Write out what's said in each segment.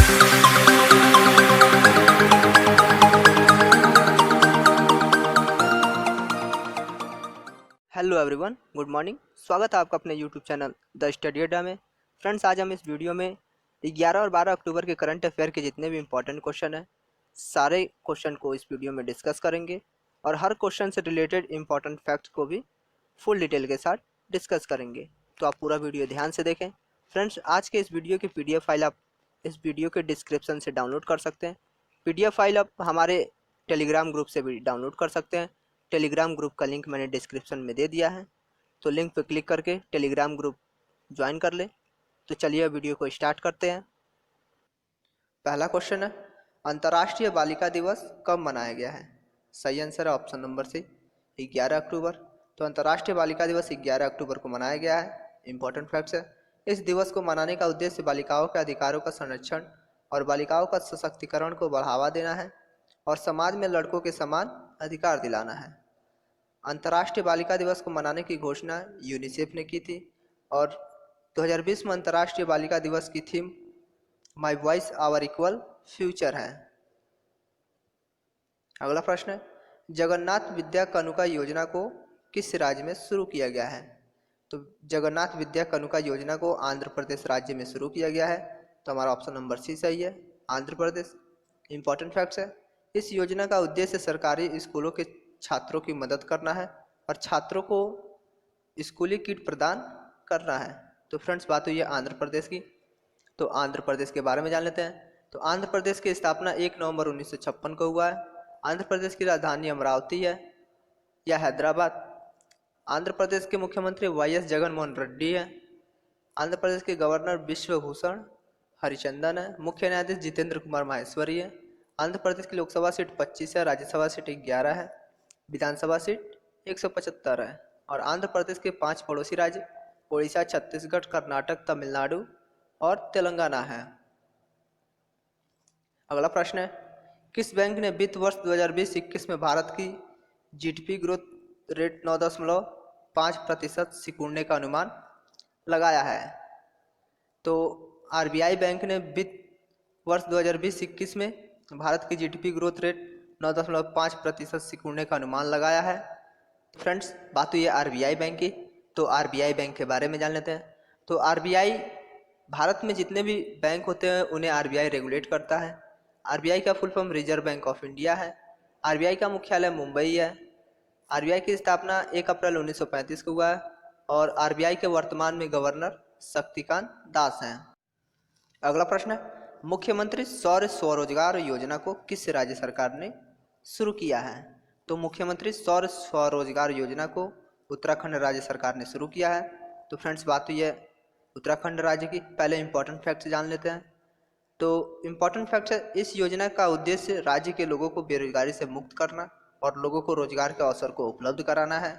Hello everyone, good morning. स्वागत है आपका अपने यूट्यूब चैनल द स्टडी अड्डा में। फ्रेंड्स, आज हम इस वीडियो में 11 और 12 अक्टूबर के करंट अफेयर के जितने भी इंपॉर्टेंट क्वेश्चन हैं, सारे क्वेश्चन को इस वीडियो में डिस्कस करेंगे और हर क्वेश्चन से रिलेटेड इंपॉर्टेंट फैक्ट्स को भी फुल डिटेल के साथ डिस्कस करेंगे। तो आप पूरा वीडियो ध्यान से देखें। फ्रेंड्स, आज के इस वीडियो की PDF फाइल आप इस वीडियो के डिस्क्रिप्शन से डाउनलोड कर सकते हैं। PDF फाइल आप हमारे टेलीग्राम ग्रुप से भी डाउनलोड कर सकते हैं। टेलीग्राम ग्रुप का लिंक मैंने डिस्क्रिप्शन में दे दिया है, तो लिंक पर क्लिक करके टेलीग्राम ग्रुप ज्वाइन कर ले। तो चलिए वीडियो को स्टार्ट करते हैं। पहला क्वेश्चन है, अंतर्राष्ट्रीय बालिका दिवस कब मनाया गया है? सही आंसर है ऑप्शन नंबर सी, 11 अक्टूबर। तो अंतर्राष्ट्रीय बालिका दिवस 11 अक्टूबर को मनाया गया है। इंपॉर्टेंट फैक्ट्स है, इस दिवस को मनाने का उद्देश्य बालिकाओं के अधिकारों का संरक्षण और बालिकाओं का सशक्तिकरण को बढ़ावा देना है और समाज में लड़कों के समान अधिकार दिलाना है। अंतर्राष्ट्रीय बालिका दिवस को मनाने की घोषणा यूनिसेफ ने की थी और 2020 में अंतर्राष्ट्रीय बालिका दिवस की theme my voice our equal future है। अगला प्रश्न है, जगन्नाथ विद्या कानुका योजना को किस राज्य में शुरू किया गया है? तो जगन्नाथ विद्या कानुका योजना को आंध्र प्रदेश राज्य में शुरू किया गया है। तो हमारा ऑप्शन नंबर सी सही है, आंध्र प्रदेश। इंपॉर्टेंट फैक्ट्स है, इस योजना का उद्देश्य सरकारी स्कूलों के छात्रों की मदद करना है और छात्रों को स्कूली किट प्रदान करना है। तो फ्रेंड्स, बात हुई है आंध्र प्रदेश की, तो आंध्र प्रदेश के बारे में जान लेते हैं। तो आंध्र प्रदेश की स्थापना 1 नवंबर 1956 को हुआ है। आंध्र प्रदेश की राजधानी अमरावती है या हैदराबाद। आंध्र प्रदेश के मुख्यमंत्री YS जगनमोहन रेड्डी है। आंध्र प्रदेश के गवर्नर विश्वभूषण हरिचंदन है। मुख्य न्यायाधीश जितेंद्र कुमार माहेश्वरी है। आंध्र प्रदेश की लोकसभा सीट 25 है, राज्यसभा सीट 11 है, विधानसभा सीट 175 है। और आंध्र प्रदेश के 5 पड़ोसी राज्य उड़ीसा, छत्तीसगढ़, कर्नाटक, तमिलनाडु और तेलंगाना है। अगला प्रश्न है, किस बैंक ने वित्त वर्ष 2020-21 में भारत की GDP ग्रोथ रेट 9.5% सिकुड़ने का अनुमान लगाया है? तो RBI बैंक ने वित्त वर्ष 2020-21 में भारत की GDP ग्रोथ रेट 9.5% सिकुड़ने का अनुमान लगाया है। फ्रेंड्स, बात हुई है RBI बैंक की, तो RBI बैंक के बारे में जान लेते हैं। तो RBI भारत में जितने भी बैंक होते हैं उन्हें RBI रेगुलेट करता है। RBI का full form reserve bank of India है। RBI का मुख्यालय मुंबई है। RBI की स्थापना 1 अप्रैल 1935 को हुआ है और RBI के वर्तमान में गवर्नर शक्तिकांत दास हैं। अगला प्रश्न है, मुख्यमंत्री सौर स्वरोजगार योजना को किस राज्य सरकार ने शुरू किया है? तो मुख्यमंत्री सौर स्वरोजगार योजना को उत्तराखंड राज्य सरकार ने शुरू किया है। तो फ्रेंड्स, बात हुई है उत्तराखंड राज्य की। पहले इंपॉर्टेंट फैक्ट्स जान लेते हैं। तो इंपॉर्टेंट फैक्ट है, इस योजना का उद्देश्य राज्य के लोगों को बेरोजगारी से मुक्त करना और लोगों को रोजगार के अवसर को उपलब्ध कराना है।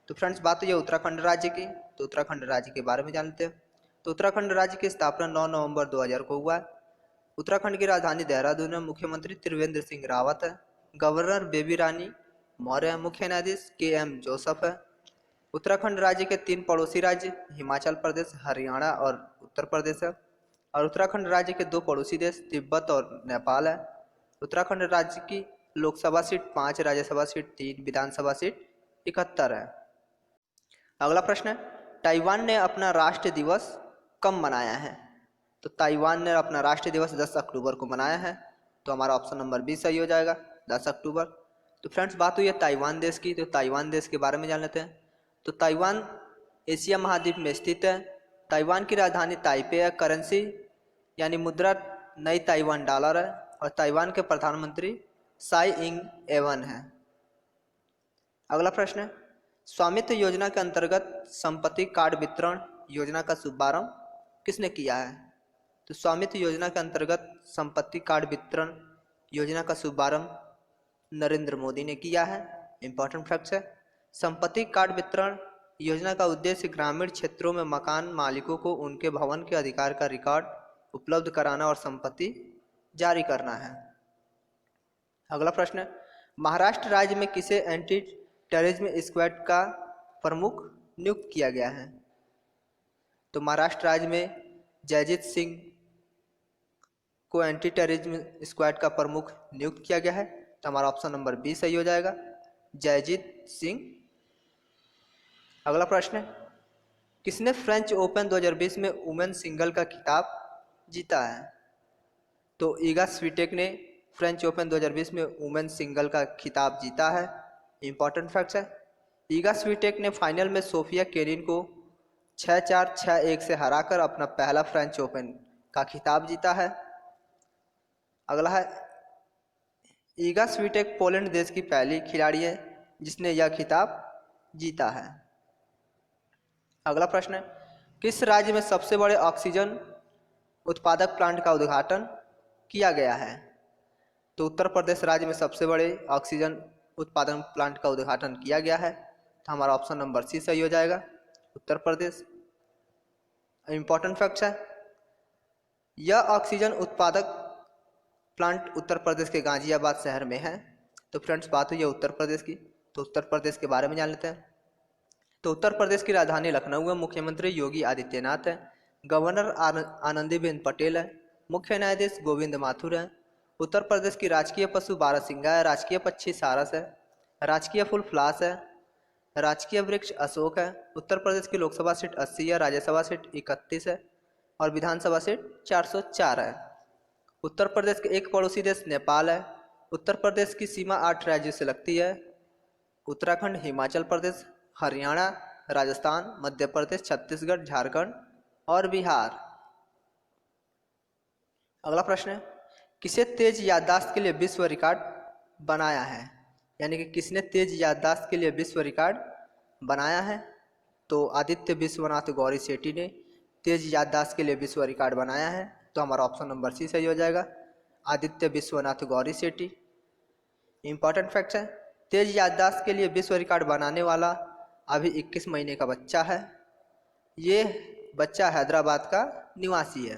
तो फ्रेंड्स, बात हुई है उत्तराखंड राज्य की, तो उत्तराखंड राज्य के बारे में जानते हैं। तो उत्तराखंड राज्य की स्थापना 9 नवंबर 2000 को हुआ है। उत्तराखंड की राजधानी देहरादून है। मुख्यमंत्री त्रिवेंद्र सिंह रावत है। गवर्नर बेबी रानी मौर्य है। मुख्य न्यायाधीश KM जोसफ है। उत्तराखंड राज्य के 3 पड़ोसी राज्य हिमाचल प्रदेश, हरियाणा और उत्तर प्रदेश है। और उत्तराखंड राज्य के 2 पड़ोसी देश तिब्बत और नेपाल है। उत्तराखंड राज्य की लोकसभा सीट 5, राज्यसभा सीट 3, विधानसभा सीट 71 है। अगला प्रश्न है, ताइवान ने अपना राष्ट्रीय दिवस कब मनाया है? तो ताइवान ने अपना राष्ट्रीय दिवस 10 अक्टूबर को मनाया है। तो हमारा ऑप्शन नंबर बी सही हो जाएगा, 10 अक्टूबर। तो फ्रेंड्स, बात हुई है ताइवान देश की, तो ताइवान देश के बारे में जान लेते हैं। तो ताइवान एशिया महाद्वीप में स्थित है। ताइवान की राजधानी ताइपे है। करेंसी यानी मुद्रा नई ताइवान डॉलर है और ताइवान के प्रधानमंत्री साई इंग एवन है। अगला प्रश्न है, स्वामित्व योजना के अंतर्गत संपत्ति कार्ड वितरण योजना का शुभारंभ किसने किया है? तो स्वामित्व योजना के अंतर्गत संपत्ति कार्ड वितरण योजना का शुभारंभ नरेंद्र मोदी ने किया है। इंपॉर्टेंट फैक्ट्स है, संपत्ति कार्ड वितरण योजना का उद्देश्य ग्रामीण क्षेत्रों में मकान मालिकों को उनके भवन के अधिकार का रिकॉर्ड उपलब्ध कराना और संपत्ति जारी करना है। अगला प्रश्न है, महाराष्ट्र राज्य में किसे एंटी टेररिज्म स्क्वाड का प्रमुख नियुक्त किया गया है? तो महाराष्ट्र राज्य में जयजीत सिंह को एंटी टेररिज्म स्क्वाड का प्रमुख नियुक्त किया गया है? तो हमारा ऑप्शन नंबर बी सही हो जाएगा, जयजीत सिंह। अगला प्रश्न है, किसने फ्रेंच ओपन 2020 में वुमेन सिंगल का खिताब जीता है? तो ईगा स्वीटेक ने फ्रेंच ओपन 2020 में वुमेन सिंगल का खिताब जीता है। इंपॉर्टेंट फैक्ट्स है, ईगा स्वीटेक ने फाइनल में सोफिया केनिन को 6-4, 6-1 से हराकर अपना पहला फ्रेंच ओपन का खिताब जीता है। अगला है, ईगा स्वीटेक पोलैंड देश की पहली खिलाड़ी है जिसने यह खिताब जीता है। अगला प्रश्न है, किस राज्य में सबसे बड़े ऑक्सीजन उत्पादक प्लांट का उद्घाटन किया गया है? तो उत्तर प्रदेश राज्य में सबसे बड़े ऑक्सीजन उत्पादन प्लांट का उद्घाटन किया गया है। तो हमारा ऑप्शन नंबर सी सही हो जाएगा, उत्तर प्रदेश। इंपॉर्टेंट फैक्ट्स है, यह ऑक्सीजन उत्पादक प्लांट उत्तर प्रदेश के गाजियाबाद शहर में है। तो फ्रेंड्स बात हुई है उत्तर प्रदेश की, तो उत्तर प्रदेश के बारे में जान लेते हैं। तो उत्तर प्रदेश की राजधानी लखनऊ है, मुख्यमंत्री योगी आदित्यनाथ है, गवर्नर आनंदीबेन पटेल है, मुख्य न्यायाधीश गोविंद माथुर है। उत्तर प्रदेश की राजकीय पशु बारहसिंगा है, राजकीय पक्षी सारस है, राजकीय फूल फ्लास है, राजकीय वृक्ष अशोक है। उत्तर प्रदेश की लोकसभा सीट 80 है, राज्यसभा सीट 31 है और विधानसभा सीट 404 है। उत्तर प्रदेश के एक पड़ोसी देश नेपाल है। उत्तर प्रदेश की सीमा 8 राज्यों से लगती है, उत्तराखंड, हिमाचल प्रदेश, हरियाणा, राजस्थान, मध्य प्रदेश, छत्तीसगढ़, झारखंड और बिहार। अगला प्रश्न है, किसे तेज याददाश्त के लिए विश्व रिकॉर्ड बनाया है? यानी कि किसने तेज याददाश्त के लिए विश्व रिकॉर्ड बनाया है? तो आदित्य विश्वनाथ गौरी सेठी ने तेज याददाश्त के लिए विश्व रिकॉर्ड बनाया है। तो हमारा ऑप्शन नंबर सी सही हो जाएगा, आदित्य विश्वनाथ गौरी सेठी। इंपॉर्टेंट फैक्ट्स है, तेज याददाश्त के लिए विश्व रिकॉर्ड बनाने वाला अभी 21 महीने का बच्चा है। ये बच्चा हैदराबाद का निवासी है।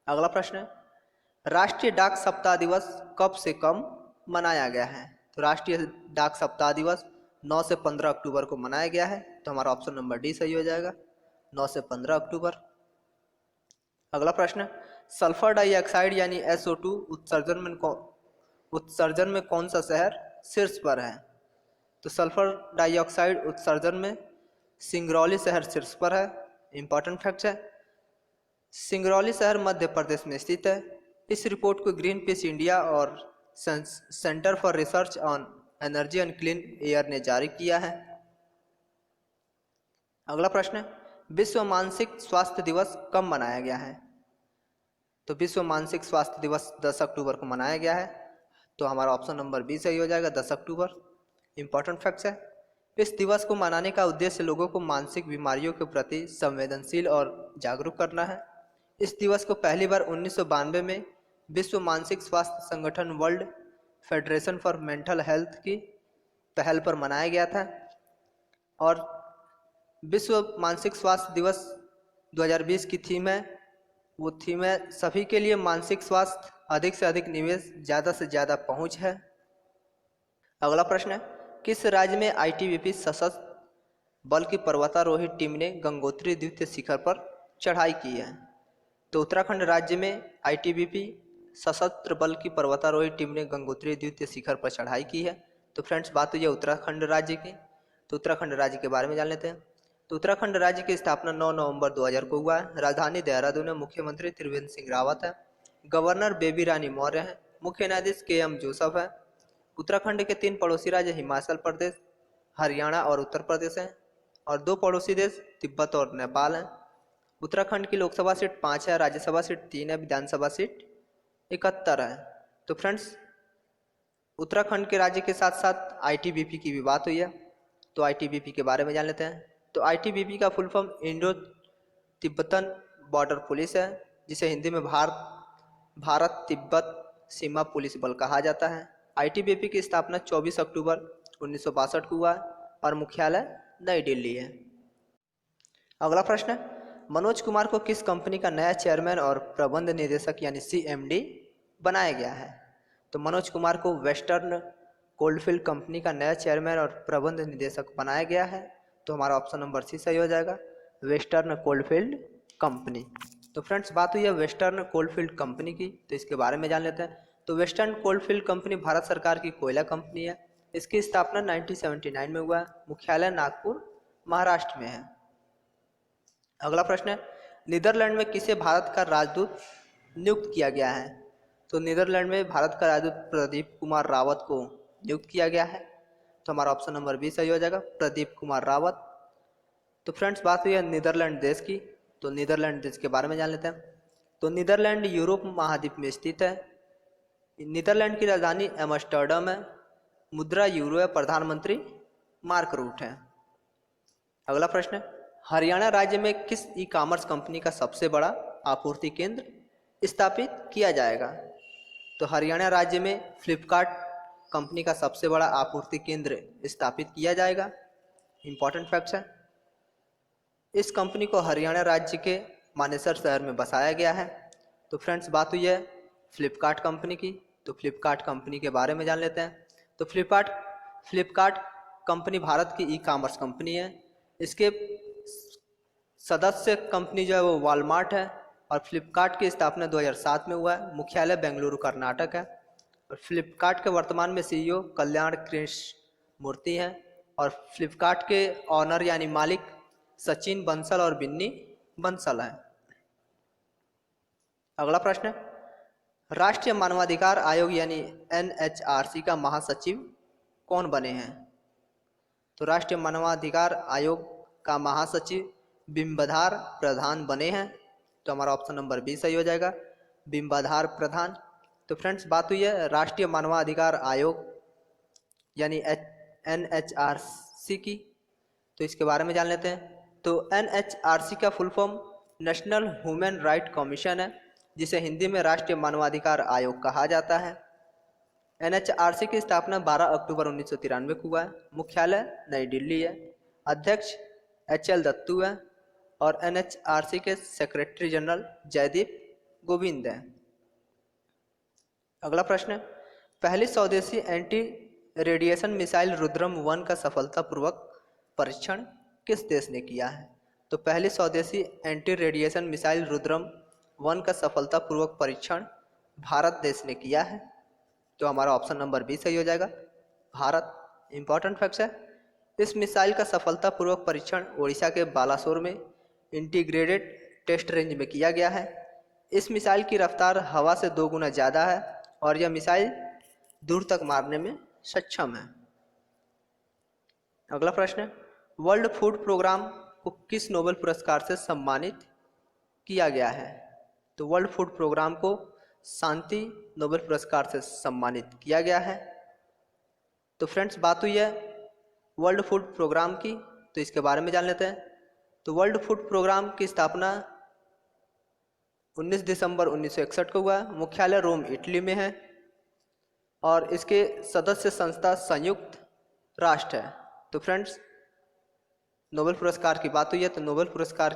अगला प्रश्न है, राष्ट्रीय डाक सप्ताह दिवस कब से कब मनाया गया है? तो राष्ट्रीय डाक सप्ताह दिवस 9 से 15 अक्टूबर को मनाया गया है। तो हमारा ऑप्शन नंबर डी सही हो जाएगा, 9 से 15 अक्टूबर। अगला प्रश्न है, सल्फर डाइऑक्साइड यानी SO2 उत्सर्जन में कौन सा शहर शीर्ष पर है? तो सल्फर डाइऑक्साइड उत्सर्जन में सिंगरौली शहर शीर्ष पर है। इंपॉर्टेंट फैक्ट है, सिंगरौली शहर मध्य प्रदेश में स्थित है। इस रिपोर्ट को ग्रीन पीस इंडिया और centre for research on energy and clean air ने जारी किया है। अगला प्रश्न है, विश्व मानसिक स्वास्थ्य दिवस कब मनाया गया है? तो विश्व मानसिक स्वास्थ्य दिवस 10 अक्टूबर को मनाया गया है। तो हमारा ऑप्शन नंबर बी सही हो जाएगा, 10 अक्टूबर। इंपॉर्टेंट फैक्ट्स है, इस दिवस को मनाने का उद्देश्य लोगों को मानसिक बीमारियों के प्रति संवेदनशील और जागरूक करना है। इस दिवस को पहली बार 1992 में विश्व मानसिक स्वास्थ्य संगठन world federation for mental health की पहल पर मनाया गया था। और विश्व मानसिक स्वास्थ्य दिवस 2020 की थीम है, वो थीम है सभी के लिए मानसिक स्वास्थ्य, अधिक से अधिक निवेश, ज़्यादा से ज़्यादा पहुंच है। अगला प्रश्न है, किस राज्य में ITBP सशस्त्र बल की पर्वतारोही टीम ने गंगोत्री द्वितीय शिखर पर चढ़ाई की है? तो उत्तराखंड राज्य में ITBP सशस्त्र बल की पर्वतारोही टीम ने गंगोत्री द्वितीय शिखर पर चढ़ाई की है। तो फ्रेंड्स बात हुई है उत्तराखंड राज्य की, तो उत्तराखंड राज्य के बारे में जान लेते हैं। तो उत्तराखंड राज्य की स्थापना 9 नवंबर 2000 को हुआ है। राजधानी देहरादून है, मुख्यमंत्री त्रिवेंद्र सिंह रावत है, गवर्नर बेबी रानी मौर्य है, मुख्य न्यायाधीश KM जोसफ है। उत्तराखंड के 3 पड़ोसी राज्य हिमाचल प्रदेश, हरियाणा और उत्तर प्रदेश हैं और 2 पड़ोसी देश तिब्बत और नेपाल हैं। उत्तराखंड की लोकसभा सीट 5 है, राज्यसभा सीट 3 है, विधानसभा सीट 71 है। तो फ्रेंड्स उत्तराखंड के राज्य के साथ साथ ITBP की भी बात हुई है, तो ITBP के बारे में जान लेते हैं। तो ITBP का full form Indo Tibetan border police है, जिसे हिंदी में भारत तिब्बत सीमा पुलिस बल कहा जाता है। ITBP की स्थापना 24 अक्टूबर 1962 को हुआ और मुख्यालय नई दिल्ली है। अगला प्रश्न है, मनोज कुमार को किस कंपनी का नया चेयरमैन और प्रबंध निदेशक यानी CMD बनाया गया है? तो मनोज कुमार को वेस्टर्न कोल्डफील्ड कंपनी का नया चेयरमैन और प्रबंध निदेशक बनाया गया है। तो हमारा ऑप्शन नंबर सी सही हो जाएगा, वेस्टर्न कोल्डफील्ड कंपनी। तो फ्रेंड्स बात हुई है वेस्टर्न कोलफील्ड कंपनी की, तो इसके बारे में जान लेते हैं। तो वेस्टर्न कोलफील्ड कंपनी भारत सरकार की कोयला कंपनी है। इसकी स्थापना 1979 में हुआ है। मुख्यालय नागपुर महाराष्ट्र में है। अगला प्रश्न है, नीदरलैंड में किसे भारत का राजदूत नियुक्त किया गया है? तो नीदरलैंड में भारत का राजदूत प्रदीप कुमार रावत को नियुक्त किया गया है। तो हमारा ऑप्शन नंबर बी सही हो जाएगा, प्रदीप कुमार रावत। तो फ्रेंड्स बात हुई है नीदरलैंड देश की, तो नीदरलैंड देश के बारे में जान लेते हैं। तो नीदरलैंड यूरोप महाद्वीप में स्थित है। नीदरलैंड की राजधानी एम्स्टर्डम है। मुद्रा यूरो है। प्रधानमंत्री मार्क रूट है। अगला प्रश्न है, हरियाणा राज्य में किस ई कॉमर्स कंपनी का सबसे बड़ा आपूर्ति केंद्र स्थापित किया जाएगा? तो हरियाणा राज्य में फ्लिपकार्ट कंपनी का सबसे बड़ा आपूर्ति केंद्र स्थापित किया जाएगा। इंपॉर्टेंट फैक्ट्स है, इस कंपनी को हरियाणा राज्य के मानेसर शहर में बसाया गया है। तो फ्रेंड्स बात हुई है फ्लिपकार्ट कंपनी की, तो फ्लिपकार्ट कंपनी के बारे में जान लेते हैं। तो फ्लिपकार्ट कंपनी भारत की ई कॉमर्स कंपनी है। इसके सदस्य कंपनी जो है वो वॉलमार्ट है और फ्लिपकार्ट की स्थापना 2007 में हुआ है। मुख्यालय बेंगलुरु कर्नाटक है। और फ्लिपकार्ट के वर्तमान में सीईओ कल्याण कृष्ण मूर्ति हैं और फ्लिपकार्ट के ऑनर यानी मालिक सचिन बंसल और बिन्नी बंसल हैं। अगला प्रश्न है, राष्ट्रीय मानवाधिकार आयोग यानी एनएचआरसी का महासचिव कौन बने हैं? तो राष्ट्रीय मानवाधिकार आयोग का महासचिव बिंबाधार प्रधान बने हैं। तो हमारा ऑप्शन नंबर बी सही हो जाएगा, बिंबाधार प्रधान। तो फ्रेंड्स बात हुई है राष्ट्रीय मानवाधिकार आयोग यानी एनएचआरसी की, तो इसके बारे में जान लेते हैं। तो एनएचआरसी का full form national human right commission है, जिसे हिंदी में राष्ट्रीय मानवाधिकार आयोग कहा जाता है। एनएचआरसी की स्थापना 12 अक्टूबर 1993 को हुआ है। मुख्यालय नई दिल्ली है। अध्यक्ष एचएल दत्तू है और एनएचआरसी के सेक्रेटरी जनरल जयदीप गोविंद हैं। अगला प्रश्न है, पहली स्वदेशी एंटी रेडिएशन मिसाइल रुद्रम 1 का सफलतापूर्वक परीक्षण किस देश ने किया है? तो पहली स्वदेशी एंटी रेडिएशन मिसाइल रुद्रम 1 का सफलतापूर्वक परीक्षण भारत देश ने किया है। तो हमारा ऑप्शन नंबर बी सही हो जाएगा, भारत। इंपॉर्टेंट फैक्ट्स है, इस मिसाइल का सफलतापूर्वक परीक्षण ओडिशा के बालासोर में इंटीग्रेटेड टेस्ट रेंज में किया गया है। इस मिसाइल की रफ्तार हवा से 2 गुना ज़्यादा है और यह मिसाइल दूर तक मारने में सक्षम है। अगला प्रश्न है, वर्ल्ड फूड प्रोग्राम को किस नोबेल पुरस्कार से सम्मानित किया गया है? तो वर्ल्ड फूड प्रोग्राम को शांति नोबेल पुरस्कार से सम्मानित किया गया है। तो फ्रेंड्स बात हुई है वर्ल्ड फूड प्रोग्राम की, तो इसके बारे में जान लेते हैं। तो वर्ल्ड फूड प्रोग्राम की स्थापना 19 दिसंबर 1961 को हुआ। मुख्यालय रोम इटली में है और इसके सदस्य संस्था संयुक्त राष्ट्र है। तो फ्रेंड्स नोबेल पुरस्कार की बात हुई है, तो नोबेल पुरस्कार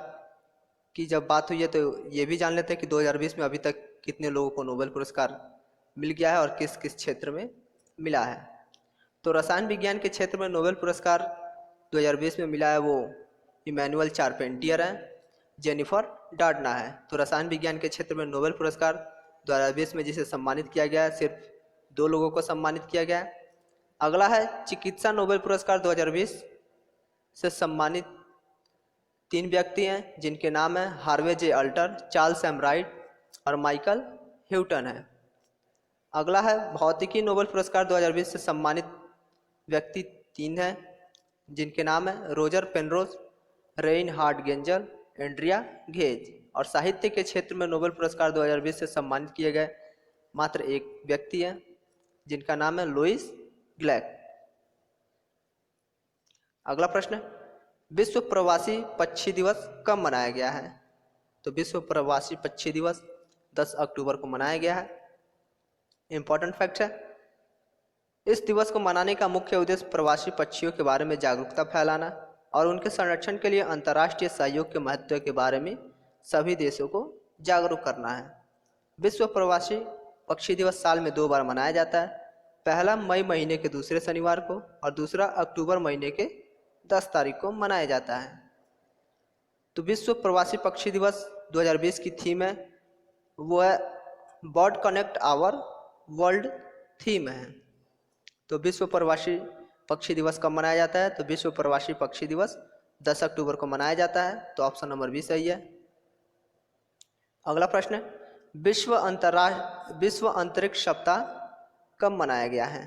की जब बात हुई है तो ये भी जान लेते हैं कि 2020 में अभी तक कितने लोगों को नोबेल पुरस्कार मिल गया है और किस किस क्षेत्र में मिला है। तो रसायन विज्ञान के क्षेत्र में नोबेल पुरस्कार 2020 में मिला है वो इमैनुअल चारपेंटियर है, जेनिफर डार्डना है। तो रसायन विज्ञान के क्षेत्र में नोबेल पुरस्कार 2020 में जिसे सम्मानित किया गया है, सिर्फ 2 लोगों को सम्मानित किया गया है। अगला है चिकित्सा नोबेल पुरस्कार 2020 से सम्मानित 3 व्यक्ति हैं, जिनके नाम हैं हार्वे जे अल्टर, चार्ल्स एम राइट और माइकल ह्यूटन है। अगला है भौतिकी नोबेल पुरस्कार 2020 से सम्मानित व्यक्ति 3 हैं, जिनके नाम है Roger Penrose, Reinhard Genzel, Andrea Ghez. और साहित्य के क्षेत्र में नोबेल पुरस्कार 2020 से सम्मानित किए गए मात्र 1 व्यक्ति हैं, जिनका नाम है लुइस ग्लेक। अगला प्रश्न है, विश्व प्रवासी पक्षी दिवस कब मनाया गया है? तो विश्व प्रवासी पक्षी दिवस 10 अक्टूबर को मनाया गया है। इंपॉर्टेंट फैक्ट है, इस दिवस को मनाने का मुख्य उद्देश्य प्रवासी पक्षियों के बारे में जागरूकता फैलाना और उनके संरक्षण के लिए अंतर्राष्ट्रीय सहयोग के महत्व के बारे में सभी देशों को जागरूक करना है। विश्व प्रवासी पक्षी दिवस साल में 2 बार मनाया जाता है, पहला मई महीने के दूसरे शनिवार को और दूसरा अक्टूबर महीने के 10 तारीख को मनाया जाता है। तो विश्व प्रवासी पक्षी दिवस 2020 की थीम है वो है bird connect our world theme है। तो विश्व प्रवासी पक्षी दिवस कब मनाया जाता है? तो विश्व प्रवासी पक्षी दिवस 10 अक्टूबर को मनाया जाता है। तो ऑप्शन नंबर बी सही है। अगला प्रश्न है, विश्व अंतरिक्ष सप्ताह कब मनाया गया है?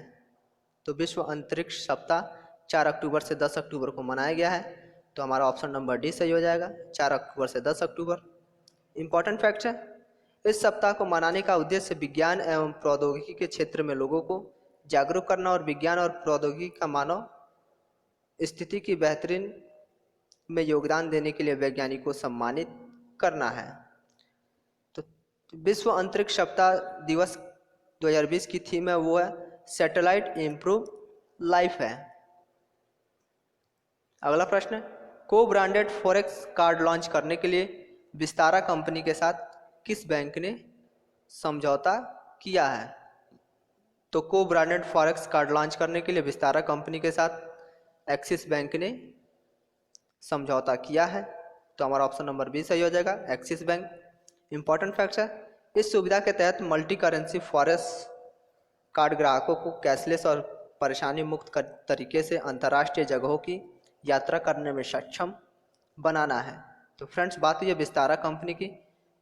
तो विश्व अंतरिक्ष सप्ताह 4 अक्टूबर से 10 अक्टूबर को मनाया गया है। तो हमारा ऑप्शन नंबर डी सही हो जाएगा, 4 अक्टूबर से 10 अक्टूबर। इंपॉर्टेंट फैक्ट है, इस सप्ताह को मनाने का उद्देश्य विज्ञान एवं प्रौद्योगिकी के क्षेत्र में लोगों को जागरूक करना और विज्ञान और प्रौद्योगिकी का मानव स्थिति की बेहतरीन में योगदान देने के लिए वैज्ञानिक को सम्मानित करना है। तो विश्व अंतरिक्ष सप्ताह दिवस 2020 की थीम है वो है सैटेलाइट इम्प्रूव लाइफ है। अगला प्रश्न है, को ब्रांडेड फॉरेक्स कार्ड लॉन्च करने के लिए विस्तारा कंपनी के साथ किस बैंक ने समझौता किया है? तो को ब्रांडेड फॉरेक्स कार्ड लॉन्च करने के लिए विस्तारा कंपनी के साथ एक्सिस बैंक ने समझौता किया है। तो हमारा ऑप्शन नंबर बी सही हो जाएगा, एक्सिस बैंक। इंपॉर्टेंट फैक्ट्स है, इस सुविधा के तहत मल्टी करेंसी फॉरेक्स कार्ड ग्राहकों को कैशलेस और परेशानी मुक्त तरीके से अंतर्राष्ट्रीय जगहों की यात्रा करने में सक्षम बनाना है। तो फ्रेंड्स बात हुई है विस्तारा कंपनी की,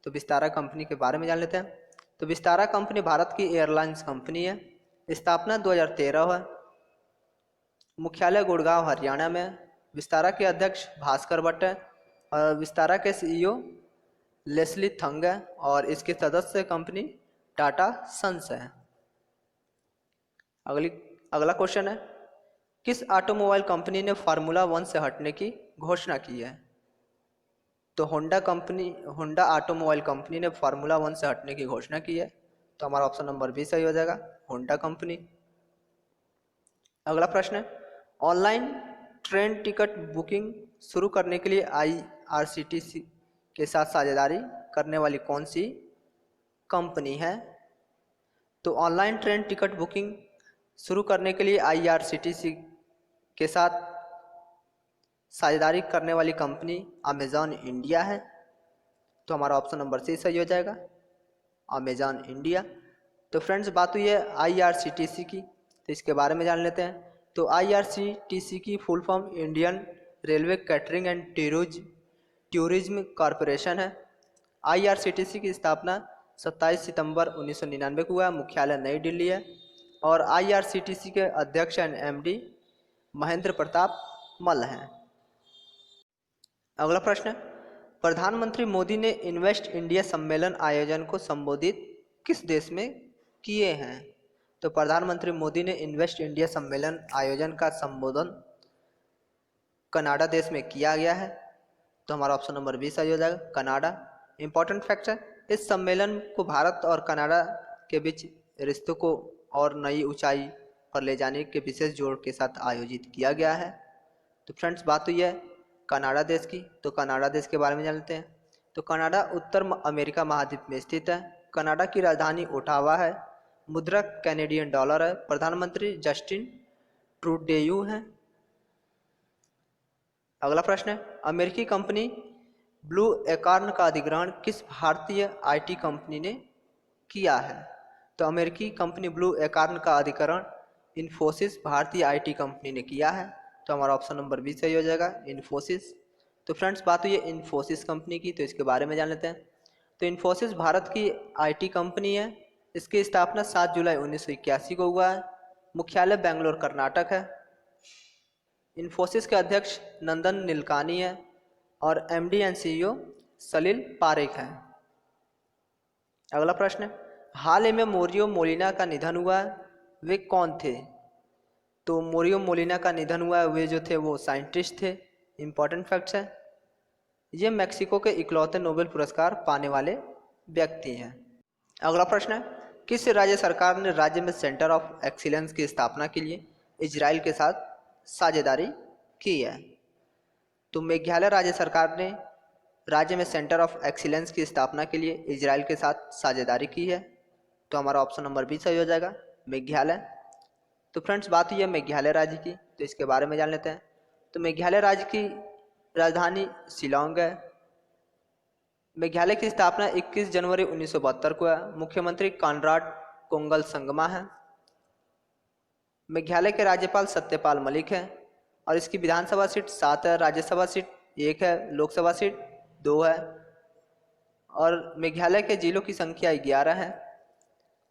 तो विस्तारा कंपनी के बारे में जान लेते हैं। तो विस्तारा कंपनी भारत की एयरलाइंस कंपनी है। स्थापना 2013 है। मुख्यालय गुड़गांव हरियाणा में। विस्तारा के अध्यक्ष भास्कर भट्ट है और विस्तारा के सीईओ लेस्ली थंग है और इसके सदस्य कंपनी टाटा सन्स है। अगला क्वेश्चन है, किस ऑटोमोबाइल कंपनी ने फार्मूला 1 से हटने की घोषणा की है? तो होंडा ऑटोमोबाइल कंपनी ने फार्मूला 1 से हटने की घोषणा की है। तो हमारा ऑप्शन नंबर बी सही हो जाएगा, होंडा कंपनी। अगला प्रश्न है, ऑनलाइन ट्रेन टिकट बुकिंग शुरू करने के लिए IRCTC के साथ साझेदारी करने वाली कौन सी कंपनी है? तो ऑनलाइन ट्रेन टिकट बुकिंग शुरू करने के लिए IRCTC के साथ साझेदारी करने वाली कंपनी अमेजॉन इंडिया है। तो हमारा ऑप्शन नंबर सी सही हो जाएगा, अमेजॉन इंडिया। तो फ्रेंड्स बात हुई है IRCTC की, तो इसके बारे में जान लेते हैं। तो IRCTC की full form Indian railway catering and tourism corporation है। IRCTC की स्थापना 27 सितंबर 1999 को हुआ। मुख्यालय नई दिल्ली है और IRCTC के अध्यक्ष एंड MD महेंद्र प्रताप मल्ल हैं। अगला प्रश्न है, प्रधानमंत्री मोदी ने इन्वेस्ट इंडिया सम्मेलन आयोजन को संबोधित किस देश में किए हैं? तो प्रधानमंत्री मोदी ने इन्वेस्ट इंडिया सम्मेलन आयोजन का संबोधन कनाडा देश में किया गया है। तो हमारा ऑप्शन नंबर बी सही हो जाएगा, कनाडा। इंपॉर्टेंट फैक्ट है, इस सम्मेलन को भारत और कनाडा के बीच रिश्तों को और नई ऊंचाई पर ले जाने के विशेष जोर के साथ आयोजित किया गया है। तो फ्रेंड्स बात हुई है कनाडा देश की, तो कनाडा देश के बारे में जानते हैं। तो कनाडा उत्तर अमेरिका महाद्वीप में स्थित है। कनाडा की राजधानी ओटावा है। मुद्रा कैनेडियन डॉलर है। प्रधानमंत्री जस्टिन ट्रूडेयू हैं। अगला प्रश्न है, अमेरिकी कंपनी ब्लू एकॉर्न का अधिग्रहण किस भारतीय IT कंपनी ने किया है? तो अमेरिकी कंपनी ब्लू एकॉर्न का अधिग्रहण इन्फोसिस भारतीय IT कंपनी ने किया है। तो हमारा ऑप्शन नंबर बी सही हो जाएगा, इन्फोसिस। तो फ्रेंड्स बात हुई है इन्फोसिस कंपनी की, तो इसके बारे में जान लेते हैं। तो इन्फोसिस भारत की IT कंपनी है। इसकी स्थापना 7 जुलाई 1981 को हुआ है। मुख्यालय बेंगलोर कर्नाटक है। इन्फोसिस के अध्यक्ष नंदन नीलकानी है और MD एंड CEO सलील पारेख हैं। अगला प्रश्न है, हाल ही में मोरियो मोलिना का निधन हुआ है, वे कौन थे? तो मोरियो मोलिना का निधन हुआ है, वे जो थे वो साइंटिस्ट थे। इंपॉर्टेंट फैक्ट्स है, ये मेक्सिको के इकलौते नोबेल पुरस्कार पाने वाले व्यक्ति हैं। अगला प्रश्न है, किस राज्य सरकार ने राज्य में सेंटर ऑफ एक्सीलेंस की स्थापना के लिए इजराइल के साथ साझेदारी की है? तो मेघालय राज्य सरकार ने राज्य में सेंटर ऑफ एक्सीलेंस की स्थापना के लिए इजराइल के साथ साझेदारी की है। तो हमारा ऑप्शन नंबर बी सही हो जाएगा, मेघालय। तो फ्रेंड्स बात हुई है मेघालय राज्य की, तो इसके बारे में जान लेते हैं। तो मेघालय राज्य की राजधानी शिलोंग है। मेघालय की स्थापना 21 जनवरी 1972 को है। मुख्यमंत्री कॉनराड कोंगल संगमा है। मेघालय के राज्यपाल सत्यपाल मलिक हैं और इसकी विधानसभा सीट 7 है, राज्यसभा सीट 1 है, लोकसभा सीट 2 है और मेघालय के जिलों की संख्या 11 है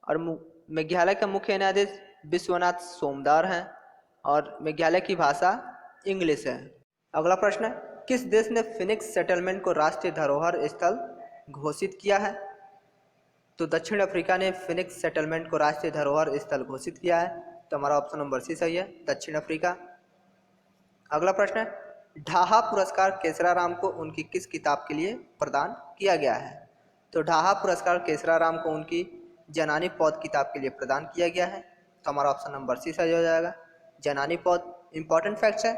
और मेघालय का मुख्य न्यायाधीश विश्वनाथ सोमदार हैं और मेघालय की भाषा इंग्लिश है। अगला प्रश्न है, किस देश ने फिनिक्स सेटलमेंट को राष्ट्रीय धरोहर स्थल घोषित किया है? तो दक्षिण अफ्रीका ने फिनिक्स सेटलमेंट को राष्ट्रीय धरोहर स्थल घोषित किया है। तो हमारा ऑप्शन नंबर सी सही है, दक्षिण अफ्रीका। अगला प्रश्न है, ढाहा पुरस्कार केसराराम को उनकी किस किताब के लिए प्रदान किया गया है? तो ढाहा पुरस्कार केसराराम को उनकी जनानी पौध किताब के लिए प्रदान किया गया है। तो हमारा ऑप्शन नंबर सी सही हो जाएगा, जनानी पौध। इंपॉर्टेंट फैक्ट्स है,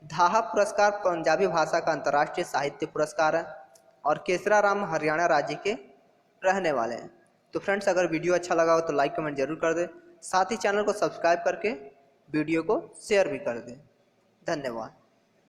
ढाहा पुरस्कार पंजाबी भाषा का अंतर्राष्ट्रीय साहित्य पुरस्कार है और केसराराम हरियाणा राज्य के रहने वाले हैं। तो फ्रेंड्स, अगर वीडियो अच्छा लगा हो तो लाइक कमेंट जरूर कर दें, साथ ही चैनल को सब्सक्राइब करके वीडियो को शेयर भी कर दें। धन्यवाद।